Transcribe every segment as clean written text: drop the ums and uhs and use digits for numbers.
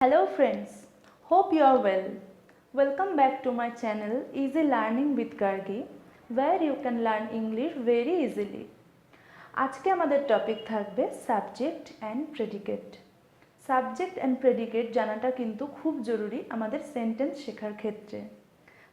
Hello friends, hope you are well. Welcome back to my channel Easy Learning with Gragi, where you can learn English very easily. আজকে আমাদের topic থাকবে subject and predicate. Subject and predicate জানাটা কিন্তু খুব জরুরি আমাদের sentence শেখার ক্ষেত্রে।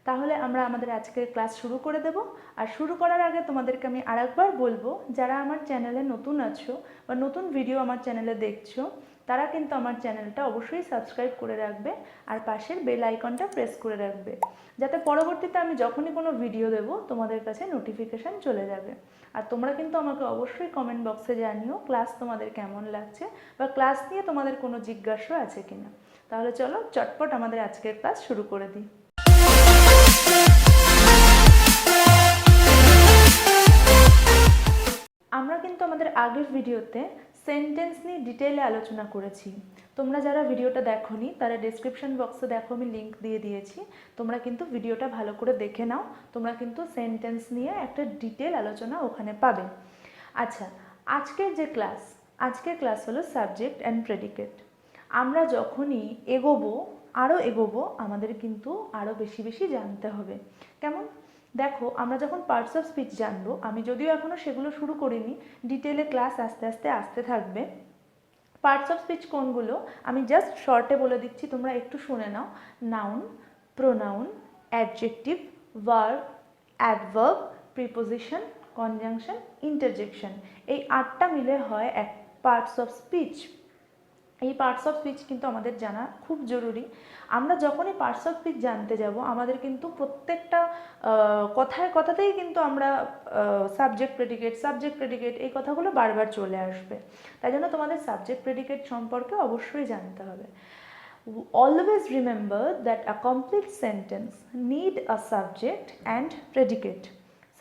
তাহলে আমরা আমাদের আজকের ক্লাস শুরু করে দেব। আর শুরু করার আগে তোমাদেরকে আমি আরেকবার বলবো, যারা আমার চ্যানেলে নতুন আছো বা নতুন ভিডিও আমার চ্যানেলে দেখছো, তারা কিন্তু আমার চ্যানেলটা অবশ্যই সাবস্ক্রাইব করে রাখবে আর পাশের বেল আইকনটা প্রেস করে রাখবে, যাতে পরবর্তীতে আমি যখনই কোনো ভিডিও দেব তোমাদের কাছে নোটিফিকেশান চলে যাবে। আর তোমরা কিন্তু আমাকে অবশ্যই কমেন্ট বক্সে জানিও ক্লাস তোমাদের কেমন লাগছে বা ক্লাস নিয়ে তোমাদের কোনো জিজ্ঞাসা আছে কিনা। তাহলে চলো চটপট আমাদের আজকের ক্লাস শুরু করে দিই। আমরা কিন্তু আমাদের আগের ভিডিওতে সেন্টেন্স নিয়ে ডিটেইলে আলোচনা করেছি। তোমরা যারা ভিডিওটা দেখোনি তারা ডেসক্রিপশন বক্সে দেখো, আমি লিংক দিয়ে দিয়েছি। তোমরা কিন্তু ভিডিওটা ভালো করে দেখে নাও, তোমরা কিন্তু সেন্টেন্স নিয়ে একটা ডিটেল আলোচনা ওখানে পাবে। আচ্ছা, আজকের ক্লাস হলো সাবজেক্ট অ্যান্ড প্রেডিকেট। আমরা যখনই আরও এগোবো আমাদের কিন্তু আরও বেশি জানতে হবে। কেমন? দেখো, আমরা যখন পার্টস অফ স্পিচ জানবো, আমি যদিও এখনও সেগুলো শুরু করিনি, ডিটেলে ক্লাস আস্তে আস্তে আসতে থাকবে। পার্টস অফ স্পিচ কোনগুলো আমি জাস্ট শর্টে বলে দিচ্ছি, তোমরা একটু শুনে নাও। Noun, pronoun, adjective, verb, adverb, preposition, conjunction, interjection, এই 8টা মিলে হয় এক পার্টস অফ স্পিচ। এই পার্টস অফ স্পিচ কিন্তু আমাদের জানা খুব জরুরি। আমরা যখনই পার্টস অফ স্পিচ জানতে যাব, আমাদের কিন্তু প্রত্যেকটা কথাতেই কিন্তু আমরা সাবজেক্ট প্রেডিকেট এই কথাগুলো বারবার চলে আসবে। তাই জন্য তোমাদের সাবজেক্ট প্রেডিকেট সম্পর্কে অবশ্যই জানতে হবে। Always remember that a complete sentence need a subject and predicate.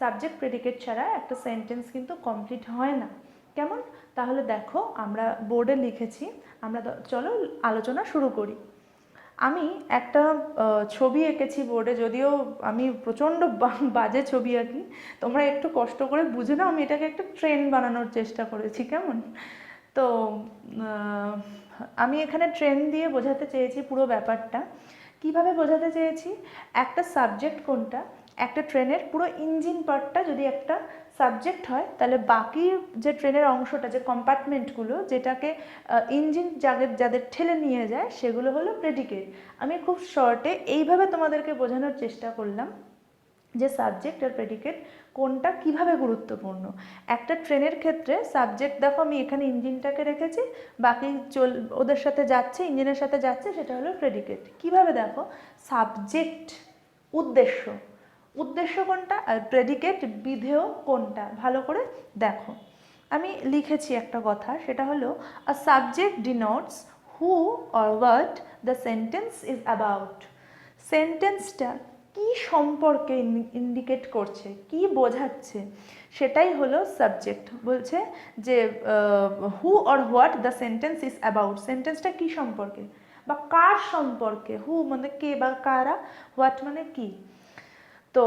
Subject predicate ছাড়া একটা সেন্টেন্স কিন্তু কমপ্লিট হয় না। কেমন? তাহলে দেখো, আমরা বোর্ডে লিখেছি, আমরা চলো আলোচনা শুরু করি। আমি একটা ছবি এঁকেছি বোর্ডে, যদিও আমি প্রচণ্ড বাজে ছবি আঁকি, তোমরা একটু কষ্ট করে বুঝে নাও, আমি এটাকে একটা ট্রেন বানানোর চেষ্টা করেছি। কেমন? তো আমি এখানে ট্রেন দিয়ে বোঝাতে চেয়েছি পুরো ব্যাপারটা। কিভাবে বোঝাতে চেয়েছি? একটা সাবজেক্ট কোনটা, একটা ট্রেনের পুরো ইঞ্জিন পার্টটা যদি একটা সাবজেক্ট হয়, তাহলে বাকি যে ট্রেনের অংশটা, যে কম্পার্টমেন্টগুলো যেটাকে ইঞ্জিন যাদের ঠেলে নিয়ে যায়, সেগুলো হলো প্রেডিকেট। আমি খুব শর্টে এইভাবে তোমাদেরকে বোঝানোর চেষ্টা করলাম যে সাবজেক্ট আর প্রেডিকেট কোনটা কিভাবে গুরুত্বপূর্ণ। একটা ট্রেনের ক্ষেত্রে সাবজেক্ট, দেখো আমি এখানে ইঞ্জিনটাকে রেখেছি, বাকি ওদের সাথে যাচ্ছে, ইঞ্জিনের সাথে যাচ্ছে, সেটা হলো প্রেডিকেট। কিভাবে? দেখো, সাবজেক্ট উদ্দেশ্য কোনটা, আর প্রেডিকেট বিধেয় কোনটা, ভালো করে দেখো। আমি লিখেছি একটা কথা, সেটা হলো a subject denotes who or what the sentence is about. সেন্টেন্সটা কি সম্পর্কে ইন্ডিকেট করছে, কি বোঝাচ্ছে, সেটাই হলো সাবজেক্ট। বলছে যে হু or what the sentence is about, সেন্টেন্সটা কি সম্পর্কে বা কার সম্পর্কে। হু মানে কে বা কারা, হোয়াট মানে কি, তো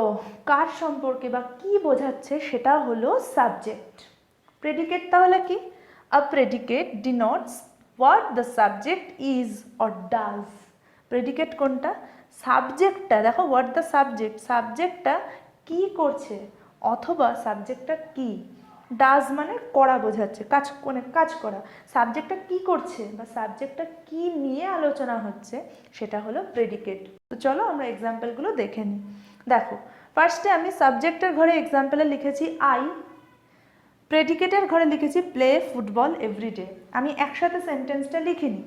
কার সম্পর্কে বা কি বোঝাচ্ছে সেটা হলো সাবজেক্ট। প্রেডিকেট তাহলে কি? A predicate denotes what the subject is or does. Predicate কোনটা? সাবজেক্টটা। দেখো, হোয়াট দ্য সাবজেক্টটা কি করছে অথবা সাবজেক্টটা কি। ডাজ মানে করা বোঝাচ্ছে, কাজ করা। সাবজেক্টটা কি করছে বা সাবজেক্টটা কি নিয়ে আলোচনা হচ্ছে, সেটা হলো প্রেডিকেট। তো চলো আমরা এক্সাম্পলগুলো দেখে নিই। দেখো, ফার্স্টে আমি সাবজেক্টের ঘরে এক্সাম্পলে লিখেছি আই, প্রেডিকেটের ঘরে লিখেছি প্লে ফুটবল এভরিডে। আমি একসাথে সেন্টেন্সটা লিখিনি,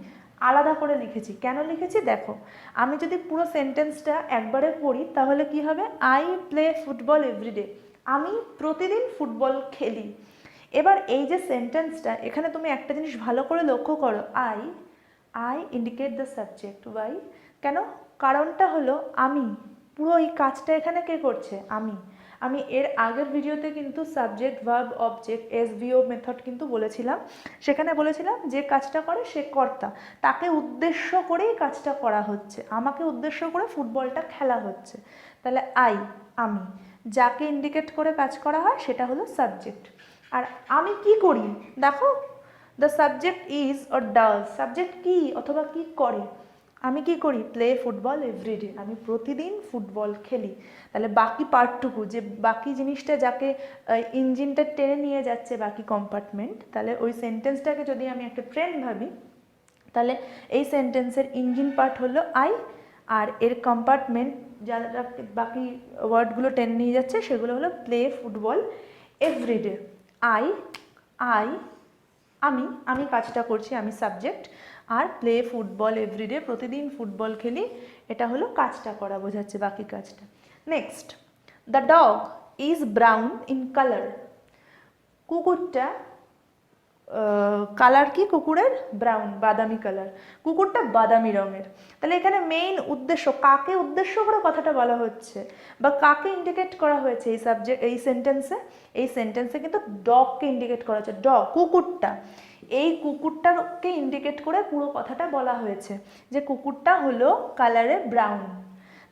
আলাদা করে লিখেছি। কেন লিখেছি দেখো, আমি যদি পুরো সেন্টেন্সটা একবারে পড়ি তাহলে কি হবে? আই প্লে ফুটবল এভরিডে, আমি প্রতিদিন ফুটবল খেলি। এবার এই যে সেন্টেন্সটা, এখানে তুমি একটা জিনিস ভালো করে লক্ষ্য করো, I indicate the subject. Why? কেন? কারণটা হলো আমি, পুরো এই কাজটা এখানে কে করছে? আমি এর আগের ভিডিওতে কিন্তু সাবজেক্ট ভার্ব অবজেক্ট এসভিও মেথড কিন্তু বলেছিলাম। সেখানে বলেছিলাম যে কাজটা করে সে কর্তা, তাকে উদ্দেশ্য করেই কাজটা করা হচ্ছে, আমাকে উদ্দেশ্য করে ফুটবলটা খেলা হচ্ছে। তাহলে আমি, যাকে ইন্ডিকেট করে কাজ করা হয় সেটা হলো সাবজেক্ট। আর আমি কি করি দেখো, the subject is or does, subject কি অথবা কি করে, আমি কি করি, প্লে ফুটবল এভরিডে, আমি প্রতিদিন ফুটবল খেলি। তাহলে বাকি পার্টটুকু, যে বাকি জিনিসটা যাকে ইঞ্জিনটা টেনে নিয়ে যাচ্ছে বাকি কম্পার্টমেন্ট, তাহলে ওই সেন্টেন্সটাকে যদি আমি একটা ট্রেন ভাবি, তাহলে এই সেন্টেন্সের ইঞ্জিন পার্ট হলো আই, আর এর কম্পার্টমেন্ট যারা বাকি ওয়ার্ডগুলো টেনে নিয়ে যাচ্ছে সেগুলো হলো প্লে ফুটবল এভরিডে। আই, আমি কাজটা করছি, আমি সাবজেক্ট, আর প্লে ফুটবল এভরিডে, প্রতিদিন ফুটবল খেলি, এটা হলো কাজটা করা বোঝাচ্ছে, বাকি কাজটা। Next, the dog is brown in colour, কুকুরটা কালার কি কুকুরের, ব্রাউন, বাদামি কালার, কুকুরটা বাদামি রঙের। তাহলে এখানে মেইন উদ্দেশ্য, কাকে উদ্দেশ্য করে কথাটা বলা হচ্ছে বা কাকে ইন্ডিকেট করা হয়েছে এই সাবজেক্ট, এই সেন্টেন্সে কিন্তু ডগকে ইন্ডিকেট করা হচ্ছে, ডগ কুকুরটা, এই কুকুরটাকে ইন্ডিকেট করে পুরো কথাটা বলা হয়েছে যে কুকুরটা হলো কালারে ব্রাউন।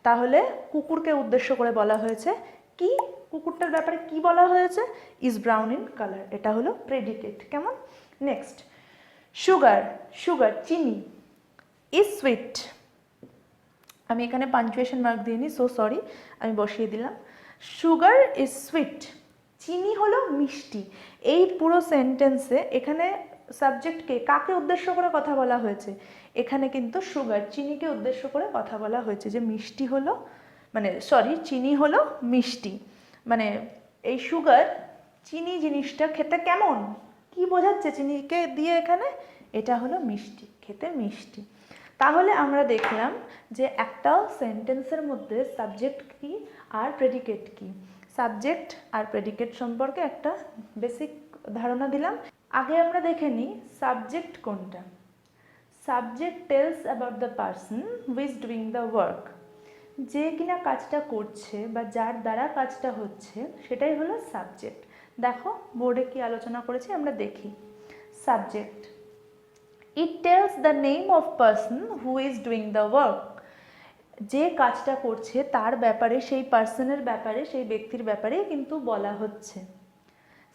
তাহলে কুকুরকে উদ্দেশ্য করে বলা হয়েছে, কি কুকুরটার ব্যাপারে কি বলা হয়েছে, ইজ ব্রাউন ইন কালার, এটা হলো প্রেডিকেট। কেমন? নেক্সট, সুগার চিনি, ইজ সুইট, আমি এখানে পাঞ্চুয়েশন মার্ক দিইনি, সো সরি, আমি বসিয়ে দিলাম, সুগার ইজ সুইট, চিনি হলো মিষ্টি। এই পুরো সেন্টেন্সে এখানে সাবজেক্টকে কাকে উদ্দেশ্য করে কথা বলা হয়েছে, এখানে কিন্তু সুগার চিনিকে উদ্দেশ্য করে কথা বলা হয়েছে, যে মিষ্টি হলো, মানে সরি, চিনি হলো মিষ্টি, মানে এই সুগার, চিনি জিনিসটা খেতে কেমন, কি বোঝাচ্ছে চিনিকে দিয়ে এখানে, এটা হলো মিষ্টি, খেতে মিষ্টি। তাহলে আমরা দেখলাম যে একটা সেন্টেন্সের মধ্যে সাবজেক্ট কি আর প্রেডিকেট কি, সাবজেক্ট আর প্রেডিকেট সম্পর্কে একটা বেসিক ধারণা দিলাম। আগে আমরা দেখে নিই সাবজেক্ট কোনটা। Subject tells about the person who is doing the work, যে কিনা কাজটা করছে বা যার দ্বারা কাজটা হচ্ছে সেটাই হলো সাবজেক্ট। দেখো বোর্ডে কি আলোচনা করেছি আমরা দেখি। Subject, it tells the name of person who is doing the work, যে কাজটা করছে তার ব্যাপারে, সেই পার্সনের ব্যাপারে, সেই ব্যক্তির ব্যাপারে কিন্তু বলা হচ্ছে।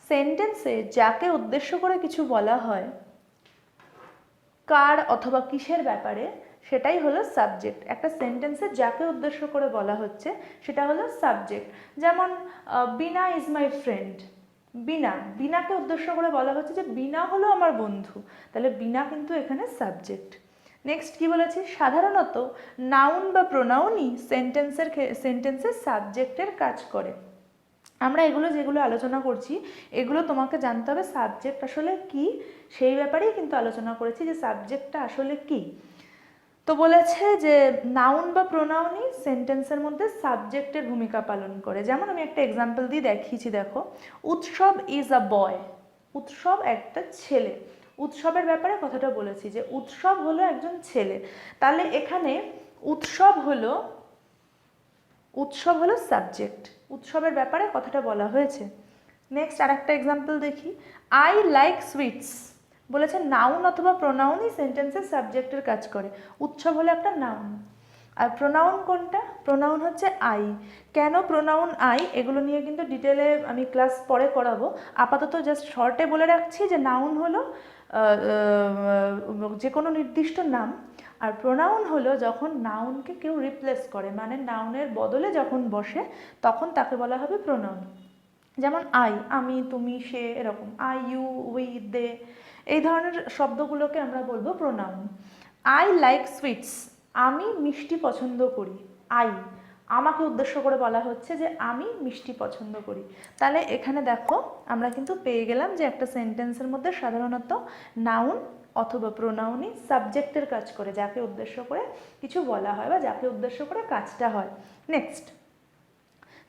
সেন্টেন্সে যাকে উদ্দেশ্য করে কিছু বলা হয়, কার অথবা কিসের ব্যাপারে, সেটাই হলো সাবজেক্ট। একটা সেন্টেন্সে যাকে উদ্দেশ্য করে বলা হচ্ছে সেটা হলো সাবজেক্ট। যেমন বিনা ইজ মাই ফ্রেন্ড, বিনাকে উদ্দেশ্য করে বলা হচ্ছে যে বিনা হলো আমার বন্ধু, তাহলে বিনা কিন্তু এখানে সাবজেক্ট। নেক্সট কি বলেছি, সাধারণত নাউন বা প্রোনাউনই সেন্টেন্সের সাবজেক্টের কাজ করে। আমরা এগুলো যেগুলো আলোচনা করছি এগুলো তোমাকে জানতে হবে সাবজেক্ট আসলে কি, সেই ব্যাপারেই কিন্তু আলোচনা করেছি যে সাবজেক্টটা আসলে কি। তো বলেছে যে নাউন বা প্রোনাউনই সেন্টেন্সের মধ্যে সাবজেক্টের ভূমিকা পালন করে। যেমন আমি একটা এক্সাম্পল দিয়ে দেখিয়েছি, দেখো, উৎসব ইজ আ বয়, উৎসব একটা ছেলে, উৎসবের ব্যাপারে কথাটা বলেছি যে উৎসব হলো একজন ছেলে, তাহলে এখানে উৎসব হলো সাবজেক্ট, উৎসবের ব্যাপারে কথাটা বলা হয়েছে। নেক্সট আরেকটা এক্সাম্পল দেখি, আই লাইক সুইটস, বলেছে নাউন অথবা প্রোনাউনই সেন্টেন্সের সাবজেক্টের কাজ করে। উৎসব হলো একটা নাউন, আর প্রোনাউন কোনটা, প্রোনাউন হচ্ছে আই। কেন প্রোনাউন আই, এগুলো নিয়ে কিন্তু ডিটেলে আমি ক্লাস পরে করাবো, আপাতত জাস্ট শর্টে বলে রাখছি যে নাউন হলো যে কোনো নির্দিষ্ট নাম, আর প্রোনাউন হলো যখন নাউনকে কেউ রিপ্লেস করে, মানে নাউনের বদলে যখন বসে তখন তাকে বলা হবে প্রোনাউন। যেমন আই, আমি, তুমি, সে, এরকম, আই, ইউ, উই, দে, এই ধরনের শব্দগুলোকে আমরা বলবো প্রোনাউন। আই লাইক সুইটস, আমি মিষ্টি পছন্দ করি, আই, আমাকে উদ্দেশ্য করে বলা হচ্ছে যে আমি মিষ্টি পছন্দ করি। তাহলে এখানে দেখো আমরা কিন্তু পেয়ে গেলাম যে একটা সেন্টেন্সের মধ্যে সাধারণত নাউন অথবা প্রোনাউনই সাবজেক্টের কাজ করে, যাকে উদ্দেশ্য করে কিছু বলা হয় বা যাকে উদ্দেশ্য করে কাজটা হয়। নেক্সট,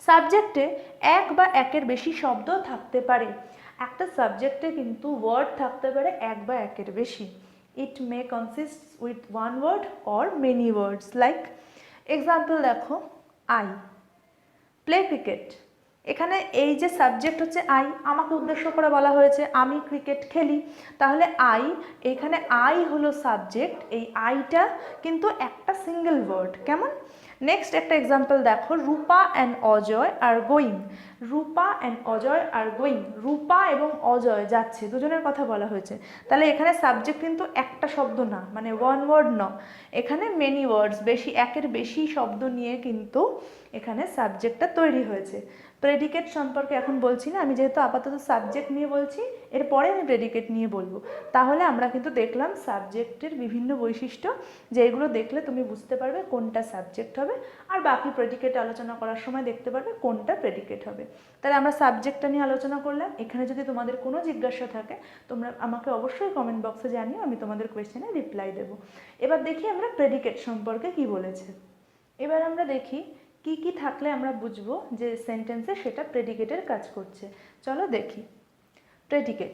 সাবজেক্টে এক বা একের বেশি শব্দ থাকতে পারে। একটা সাবজেক্টে কিন্তু ওয়ার্ড থাকতে পারে এক বা একের বেশি। It may consist with one word or many words. Like example দেখো, আই প্লে ক্রিকেট, এখানে এই যে সাবজেক্ট হচ্ছে আই, আমাকে উদ্দেশ্য করে বলা হয়েছে আমি ক্রিকেট খেলি, তাহলে আই, এখানে আই হলো সাবজেক্ট, এই আইটা কিন্তু একটা সিঙ্গেল ওয়ার্ড। কেমন? নেক্সট একটা এক্সাম্পল দেখো, Rupa and Ajay are going. Rupa and Ajay are going, Rupa এবং অজয় যাচ্ছে, দুজনের কথা বলা হয়েছে। তাহলে এখানে সাবজেক্ট কিন্তু একটা শব্দ না, মানে ওয়ান ওয়ার্ড ন, এখানে মেনি ওয়ার্ডস, বেশি, একের বেশি শব্দ নিয়ে কিন্তু এখানে সাবজেক্টটা তৈরি হয়েছে। প্রেডিকেট সম্পর্কে এখন বলছি না, আমি যেহেতু আপাতত সাবজেক্ট নিয়ে বলছি, এরপরে আমি প্রেডিকেট নিয়ে বলবো। তাহলে আমরা কিন্তু দেখলাম সাবজেক্টের বিভিন্ন বৈশিষ্ট্য, যেগুলো দেখলে তুমি বুঝতে পারবে কোনটা সাবজেক্ট হবে, আর বাকি প্রেডিকেট আলোচনা করার সময় দেখতে পারবে কোনটা প্রেডিকেট হবে। তাহলে আমরা সাবজেক্টটা নিয়ে আলোচনা করলাম। এখানে যদি তোমাদের কোনো জিজ্ঞাসা থাকে তোমরা আমাকে অবশ্যই কমেন্ট বক্সে জানিও, আমি তোমাদের কোয়েশ্চেনে রিপ্লাই দেবো। এবার দেখি আমরা প্রেডিকেট সম্পর্কে কি বলেছে। এবার আমরা দেখি কি কি থাকলে আমরা বুঝবো যে সেন্টেন্সে সেটা প্রেডিকেটের কাজ করছে। চলো দেখি। Predicate,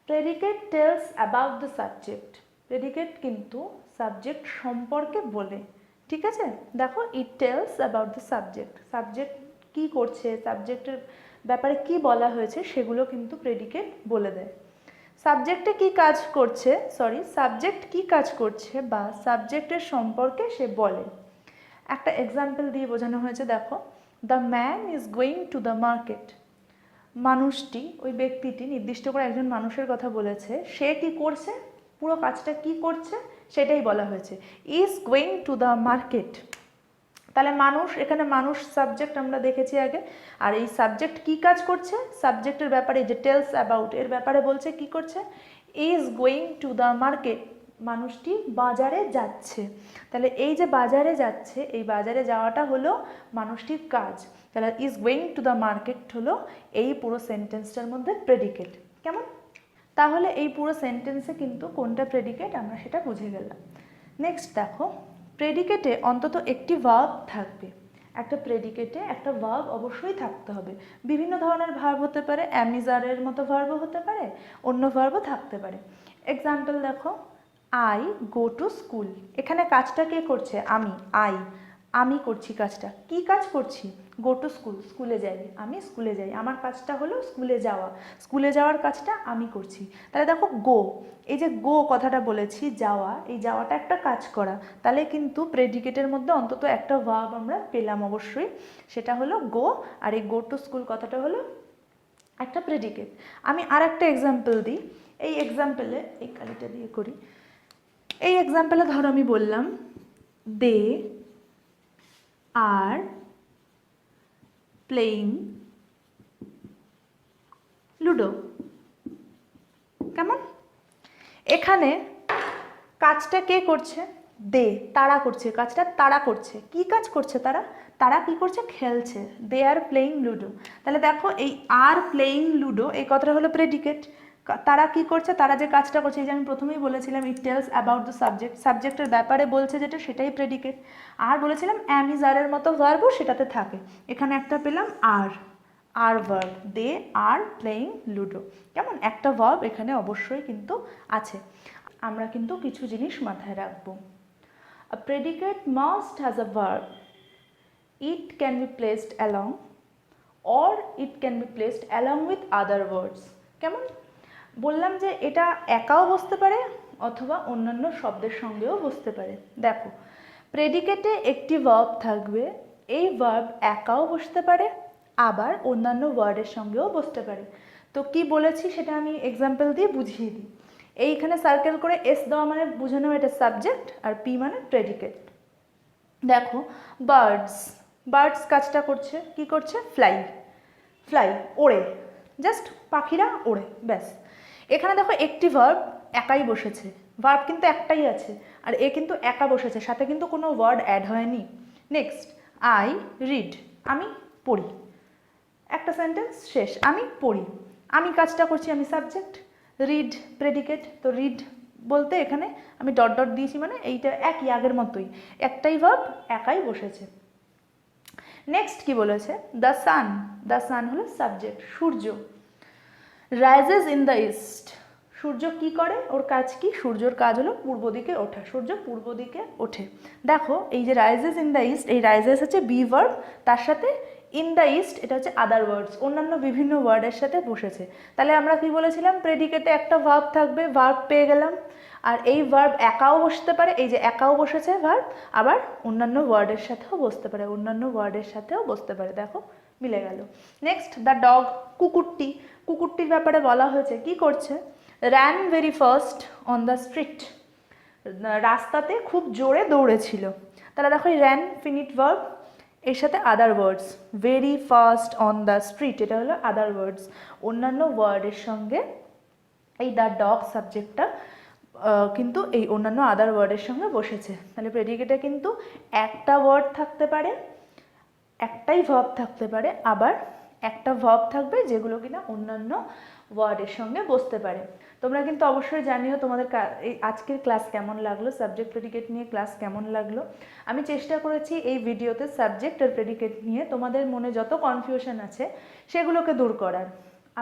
predicate tells about the subject. Predicate কিন্তু সাবজেক্ট সম্পর্কে বলে, ঠিক আছে? দেখো, it tells about the subject, subject কি করছে, সাবজেক্টের ব্যাপারে কি বলা হয়েছে সেগুলো কিন্তু প্রেডিকেট বলে দেয়। সাবজেক্টে কি কাজ করছে, সাবজেক্ট কি কাজ করছে বা সাবজেক্টের সম্পর্কে সে বলে। একটা এক্সাম্পল দিয়ে বোঝানো হয়েছে, দেখো, the man is going to the market. মানুষটি, ওই ব্যক্তিটি, নির্দিষ্ট করে একজন মানুষের কথা বলেছে, সে কি করছে, পুরো কাজটা কি করছে সেটাই বলা হয়েছে, is going to the market. তাহলে মানুষ, এখানে মানুষ সাবজেক্ট আমরা দেখেছি আগে, আর এই সাবজেক্ট কি কাজ করছে, সাবজেক্টের ব্যাপারে যে টেলস অ্যাবাউট, এর ব্যাপারে বলছে কি করছে, is going to the market, মানুষটি বাজারে যাচ্ছে। তাহলে এই যে বাজারে যাচ্ছে, এই বাজারে যাওয়াটা হলো মানুষটির কাজ। তাহলে is going to the market হলো এই পুরো সেন্টেন্সটার মধ্যে প্রেডিকেট। কেমন? তাহলে এই পুরো সেন্টেন্সে কিন্তু কোনটা প্রেডিকেট আমরা সেটা বুঝে গেলাম। নেক্সট দেখো, প্রেডিকেটে অন্তত একটি ভার্ব থাকবে। একটা প্রেডিকেটে একটা ভার্ব অবশ্যই থাকতে হবে। বিভিন্ন ধরনের ভার্ব হতে পারে, অ্যামিজারের মতো ভার্বও হতে পারে, অন্য ভার্বও থাকতে পারে। এক্সাম্পল দেখো, আই গো টু স্কুল। এখানে কাজটা কে করছে? আমি, আমি করছি কাজটা। কি কাজ করছি? গো টু স্কুল, স্কুলে যাই, আমি স্কুলে যাই, আমার কাজটা হলো স্কুলে যাওয়া, স্কুলে যাওয়ার কাজটা আমি করছি। তাহলে দেখো, গো, এই যে গো কথাটা বলেছি, যাওয়া, এই যাওয়াটা একটা কাজ করা, তাহলে কিন্তু প্রেডিকেটের মধ্যে অন্তত একটা ভার্ব আমরা পেলাম অবশ্যই, সেটা হলো গো, আর এই গো টু স্কুল কথাটা হলো একটা প্রেডিকেট। আমি আর একটা এক্সাম্পল দিই। এই এক্সাম্পলে, এই কালিটা দিয়ে করি, এই এক্সাম্পলে ধরো আমি বললাম দে আর প্লেইং লুডো। কেমন? এখানে কাজটা কে করছে? দে, তারা করছে কাজটা, তারা করছে। কি কাজ করছে তারা? তারা কি করছে? খেলছে। দে আর প্লেইং লুডো। তাহলে দেখো, এই আর প্লেইং লুডো, এই কথাটা হলো প্রেডিকেট। তারা কি করছে? তারা যে কাজটা করছে, এই যে আমি প্রথমেই বলেছিলাম ইট টেলস অ্যাবাউট দ্য সাবজেক্ট, সাবজেক্টের ব্যাপারে বলছে যেটা, সেটাই প্রেডিকেট। আর বলেছিলাম অ্যামিজারের মতো ভার্বও সেটাতে থাকে। এখানে একটা পেলাম আর verb, they are playing ludo. কেমন? একটা ভার্ব এখানে অবশ্যই কিন্তু আছে। আমরা কিন্তু কিছু জিনিস মাথায় রাখবো। A predicate must has a verb. It can be placed along or it can be placed along with other words. কেমন? বললাম যে এটা একাও বসতে পারে অথবা অন্যান্য শব্দের সঙ্গেও বসতে পারে। দেখো, প্রেডিকেটে একটি ভার্ব থাকবে, এই ভার্ব একাও বসতে পারে আবার অন্যান্য ওয়ার্ডের সঙ্গেও বসতে পারে। তো কি বলেছি সেটা আমি এক্সাম্পল দিয়ে বুঝিয়ে দিই। এইখানে সার্কেল করে এস দেওয়া মানে বুঝে নেওয়া এটা সাবজেক্ট, আর পি মানে প্রেডিকেট। দেখো, বার্ডস কাজটা করছে, কি করছে? ফ্লাই, ওড়ে, জাস্ট পাখিরা ওড়ে, ব্যাস। এখানে দেখো একটি ভার্ব একাই বসেছে, ভার্ব কিন্তু একটাই আছে, আর এ কিন্তু একা বসেছে, সাথে কিন্তু কোনো ওয়ার্ড অ্যাড হয়নি। নেক্সট, আই রিড, আমি পড়ি, একটা সেন্টেন্স শেষ, আমি পড়ি। আমি কাজটা করছি, আমি সাবজেক্ট, রিড প্রেডিকেট। তো রিড বলতে এখানে আমি ডট ডট দিয়েছি, মানে এইটা একই আগের মতোই, একটাই ভার্ব একাই বসেছে। নেক্সট কি বলেছে? দ্য সান হলো সাবজেক্ট, সূর্য। রাইজেস ইন দ্য ইস্ট, সূর্য কি করে? ওর কাজ কি? সূর্যর কাজ হলো পূর্ব দিকে ওঠা, সূর্য পূর্ব দিকে ওঠে। দেখো, এই যে রাইজেস ইন দ্য ইস্ট, এই রাইজেস হচ্ছে বি ভার্ব, তার সাথে ইন দ্য ইস্ট এটা হচ্ছে আদার ওয়ার্ডস, অন্যান্য বিভিন্ন ওয়ার্ডের সাথে বসেছে। তাহলে আমরা কি বলেছিলাম, প্রেডিকেটে একটা ভার্ব থাকবে, ভার্ব পেয়ে গেলাম, আর এই ভার্ব একাও বসতে পারে, এই যে একাও বসেছে ভার্ব, আবার অন্যান্য ওয়ার্ডের সাথেও বসতে পারে, অন্যান্য ওয়ার্ডের সাথেও বসতে পারে, দেখো মিলে গেল। নেক্সট দ্য ডগ, কুকুরটি, কুকুরটির ব্যাপারে বলা হয়েছে কি করছে, ran very fast on the street, রাস্তাতে খুব জোরে দৌড়েছিল। তাহলে দেখো এই র্যান ফিনিট ভার্ব, এর সাথে other words, very fast on the street এটা হলো আদার ওয়ার্ডস, অন্যান্য ওয়ার্ডের সঙ্গে এই দ্য ডগ সাবজেক্টটা কিন্তু এই অন্যান্য আদার ওয়ার্ডের সঙ্গে বসেছে। তাহলে প্রেডিকেটে কিন্তু একটা ওয়ার্ড থাকতে পারে, একটাই ভার্ব থাকতে পারে, আবার একটা ভার্ব থাকবে যেগুলো কিনা অন্যান্য ওয়ার্ডের সঙ্গে বসতে পারে। তোমরা কিন্তু অবশ্যই জানিও তোমাদের এই আজকের ক্লাস কেমন লাগলো, সাবজেক্ট প্রেডিকেট নিয়ে ক্লাস কেমন লাগলো। আমি চেষ্টা করেছি এই ভিডিওতে সাবজেক্ট আর প্রেডিকেট নিয়ে তোমাদের মনে যত কনফিউশন আছে সেগুলোকে দূর করার।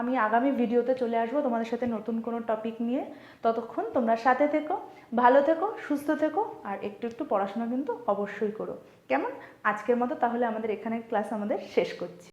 আমি আগামী ভিডিওতে চলে আসবো তোমাদের সাথে নতুন কোনো টপিক নিয়ে। ততক্ষণ তোমরা সাথে থেকো, ভালো থেকো, সুস্থ থেকো, আর একটু একটু পড়াশোনা কিন্তু অবশ্যই করো। কেমন? আজকের মতো তাহলে আমাদের এখানে ক্লাস আমাদের শেষ করছি।